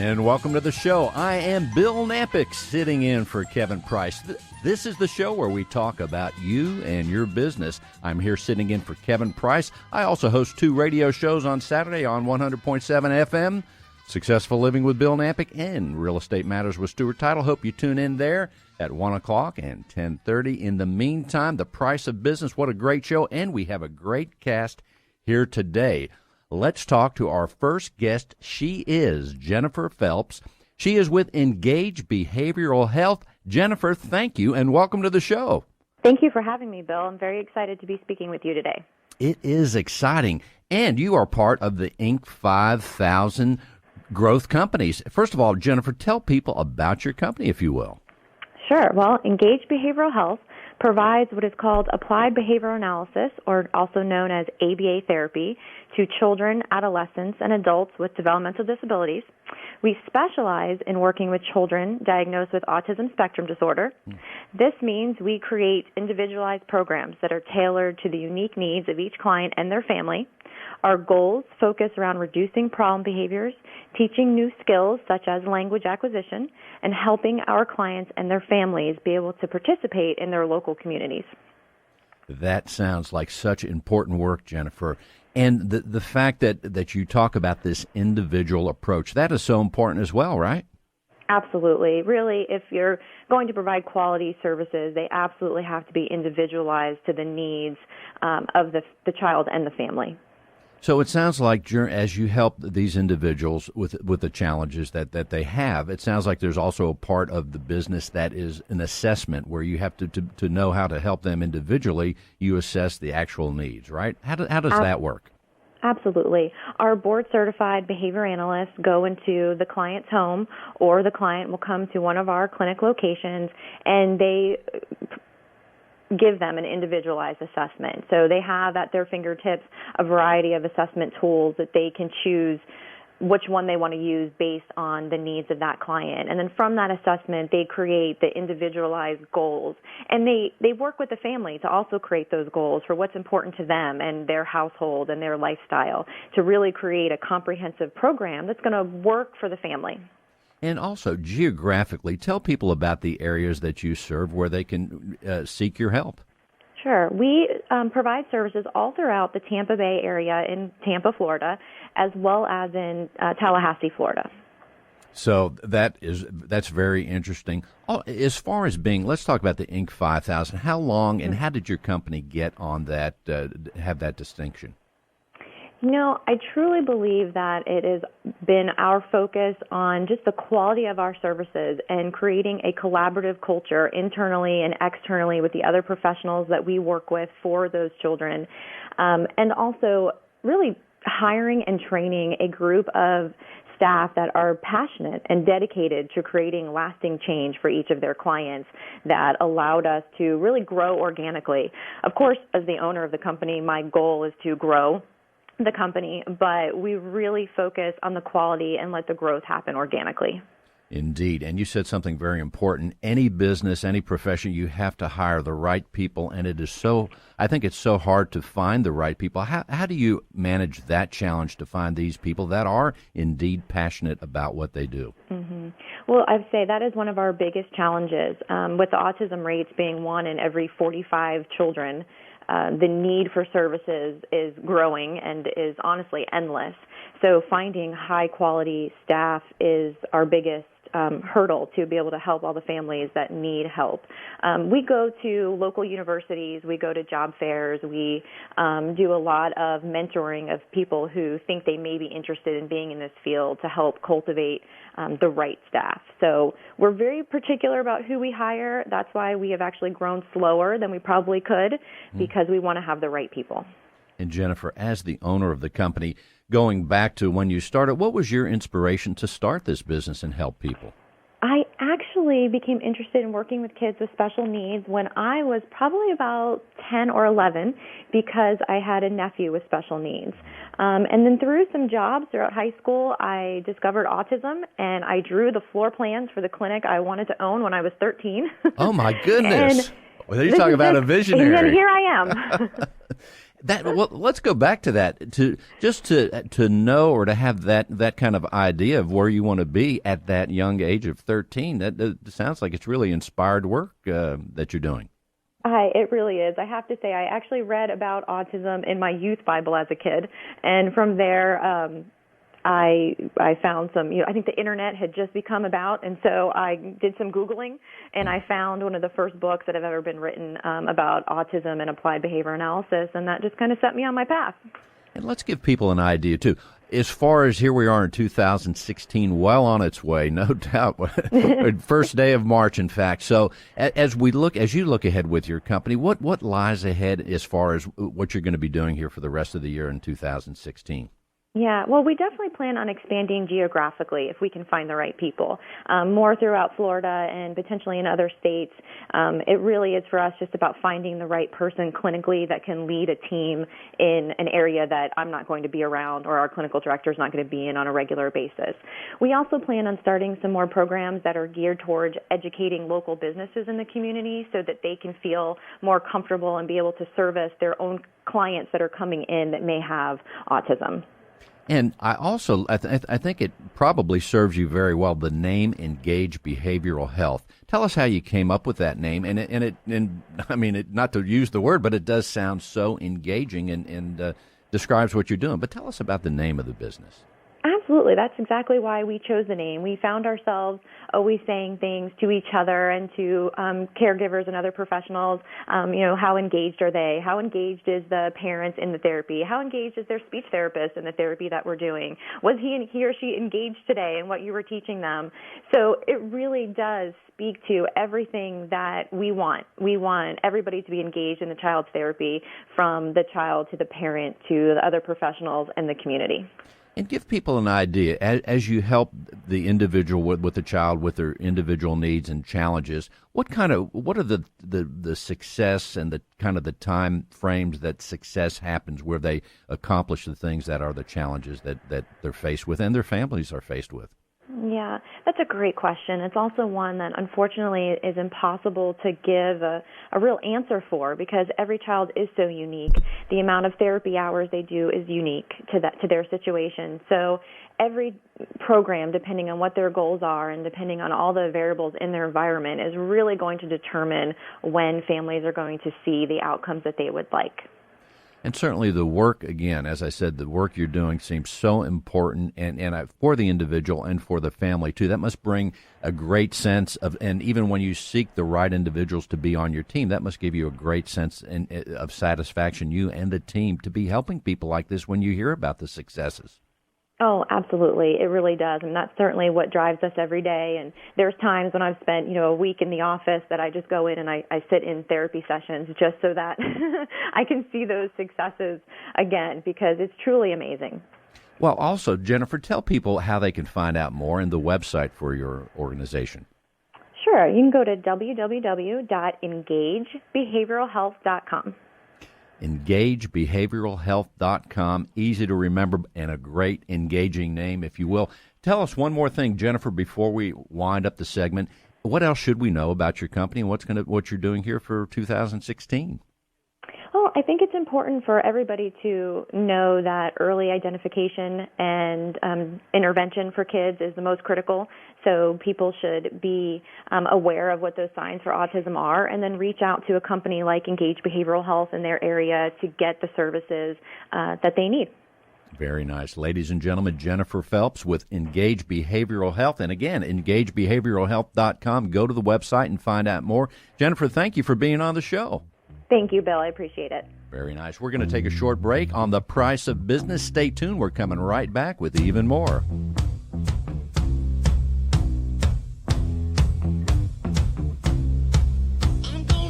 and welcome to the show. I am Bill Knapik, sitting in for Kevin Price. This is the show where we talk about you and your business. I'm here sitting in for Kevin Price. I also host 2 radio shows on Saturday on 100.7 FM, Successful Living with Bill Knapik and Real Estate Matters with Stuart Title. Hope you tune in there at 1 o'clock and 10:30. In the meantime, The Price of Business, what a great show, and we have a great cast here today. Let's talk to our first guest. She is Jennifer Phelps. She is with Engage Behavioral Health. Jennifer, thank you, and welcome to the show. Thank you for having me, Bill. I'm very excited to be speaking with you today. It is exciting, and you are part of the Inc. 5000 growth companies. First of all, Jennifer, tell people about your company, if you will. Sure. Well, Engage Behavioral Health provides what is called applied behavioral analysis, or also known as ABA therapy, to children, adolescents, and adults with developmental disabilities. We specialize in working with children diagnosed with autism spectrum disorder. This means we create individualized programs that are tailored to the unique needs of each client and their family. Our goals focus around reducing problem behaviors, teaching new skills such as language acquisition, and helping our clients and their families be able to participate in their local communities. That sounds like such important work, Jennifer. And the fact that you talk about this individual approach, that is so important as well, right? Absolutely. Really, if you're going to provide quality services, they absolutely have to be individualized to the needs of the child and the family. So it sounds like as you help these individuals with the challenges that they have, it sounds like there's also a part of the business that is an assessment where you have to know how to help them individually. You assess the actual needs, right? How does that work? Absolutely. Our board-certified behavior analysts go into the client's home, or the client will come to one of our clinic locations, and they give them an individualized assessment. So they have at their fingertips a variety of assessment tools that they can choose which one they want to use based on the needs of that client. And then from that assessment, they create the individualized goals. And they work with the family to also create those goals for what's important to them and their household and their lifestyle, to really create a comprehensive program that's going to work for the family. And also, geographically, tell people about the areas that you serve where they can seek your help. Sure. We provide services all throughout the Tampa Bay area in Tampa, Florida, as well as in Tallahassee, Florida. So that's very interesting. As far as let's talk about the Inc. 5000. How long and how did your company get on that, have that distinction? You know, I truly believe that it has been our focus on just the quality of our services and creating a collaborative culture internally and externally with the other professionals that we work with for those children, and also really hiring and training a group of staff that are passionate and dedicated to creating lasting change for each of their clients that allowed us to really grow organically. Of course, as the owner of the company, my goal is to grow the company, but we really focus on the quality and let the growth happen organically. Indeed. And you said something very important. Any business, any profession, you have to hire the right people. And I think it's so hard to find the right people. How do you manage that challenge to find these people that are indeed passionate about what they do? Mm-hmm. Well, I'd say that is one of our biggest challenges. With the autism rates being 1 in every 45 children, the need for services is growing and is honestly endless. So finding high-quality staff is our biggest hurdle to be able to help all the families that need help. We go to local universities, we go to job fairs, we do a lot of mentoring of people who think they may be interested in being in this field to help cultivate the right staff. So we're very particular about who we hire. That's why we have actually grown slower than we probably could, because we want to have the right people. And Jennifer, as the owner of the company, going back to when you started, what was your inspiration to start this business and help people? I actually became interested in working with kids with special needs when I was probably about 10 or 11, because I had a nephew with special needs. And then through some jobs throughout high school, I discovered autism, and I drew the floor plans for the clinic I wanted to own when I was 13. Oh, my goodness. Well, you talk about a visionary. And here I am. Well, let's go back to that. To know or to have that kind of idea of where you want to be at that young age of 13. That sounds like it's really inspired work that you're doing. It really is. I have to say, I actually read about autism in my youth Bible as a kid, and from there, I found some. I think the internet had just become about, and so I did some Googling, and I found one of the first books that have ever been written about autism and applied behavior analysis, and that just kind of set me on my path. And let's give people an idea too. As far as here we are in 2016, well on its way, no doubt. First day of March, in fact. So as you look ahead with your company, what lies ahead as far as what you're going to be doing here for the rest of the year in 2016? Yeah, well, we definitely plan on expanding geographically if we can find the right people, more throughout Florida and potentially in other states. It really is for us just about finding the right person clinically that can lead a team in an area that I'm not going to be around or our clinical director is not going to be in on a regular basis. We also plan on starting some more programs that are geared towards educating local businesses in the community so that they can feel more comfortable and be able to service their own clients that are coming in that may have autism. And I also, I think it probably serves you very well, the name Engage Behavioral Health. Tell us how you came up with that name. And I mean, not to use the word, but it does sound so engaging and describes what you're doing. But tell us about the name of the business. Absolutely. That's exactly why we chose the name. We found ourselves always saying things to each other and to caregivers and other professionals. How engaged are they? How engaged is the parents in the therapy? How engaged is their speech therapist in the therapy that we're doing? Was he or she engaged today in what you were teaching them? So it really does speak to everything that we want. We want everybody to be engaged in the child's therapy, from the child to the parent to the other professionals and the community. And give people an idea, as you help the individual with the child with their individual needs and challenges, what are the success and the kind of the time frames that success happens where they accomplish the things that are the challenges that they're faced with and their families are faced with? Yeah, that's a great question. It's also one that unfortunately is impossible to give a real answer for because every child is so unique. The amount of therapy hours they do is unique to their situation. So every program, depending on what their goals are and depending on all the variables in their environment, is really going to determine when families are going to see the outcomes that they would like. And certainly the work, again, as I said, the work you're doing seems so important and for the individual and for the family, too. That must bring a great sense of, and even when you seek the right individuals to be on your team, that must give you a great sense of satisfaction, you and the team, to be helping people like this when you hear about the successes. Oh, absolutely. It really does. And that's certainly what drives us every day. And there's times when I've spent, a week in the office that I just go in and I sit in therapy sessions just so that I can see those successes again, because it's truly amazing. Well, also, Jennifer, tell people how they can find out more and the website for your organization. Sure. You can go to www.engagebehavioralhealth.com. EngageBehavioralHealth.com, easy to remember and a great engaging name, if you will. Tell us one more thing, Jennifer, before we wind up the segment. What else should we know about your company and what you're doing here for 2016? Well, I think it's important for everybody to know that early identification and intervention for kids is the most critical. So people should be aware of what those signs for autism are and then reach out to a company like Engage Behavioral Health in their area to get the services that they need. Very nice. Ladies and gentlemen, Jennifer Phelps with Engage Behavioral Health. And again, EngageBehavioralHealth.com. Go to the website and find out more. Jennifer, thank you for being on the show. Thank you, Bill. I appreciate it. Very nice. We're going to take a short break on the price of business. Stay tuned. We're coming right back with even more.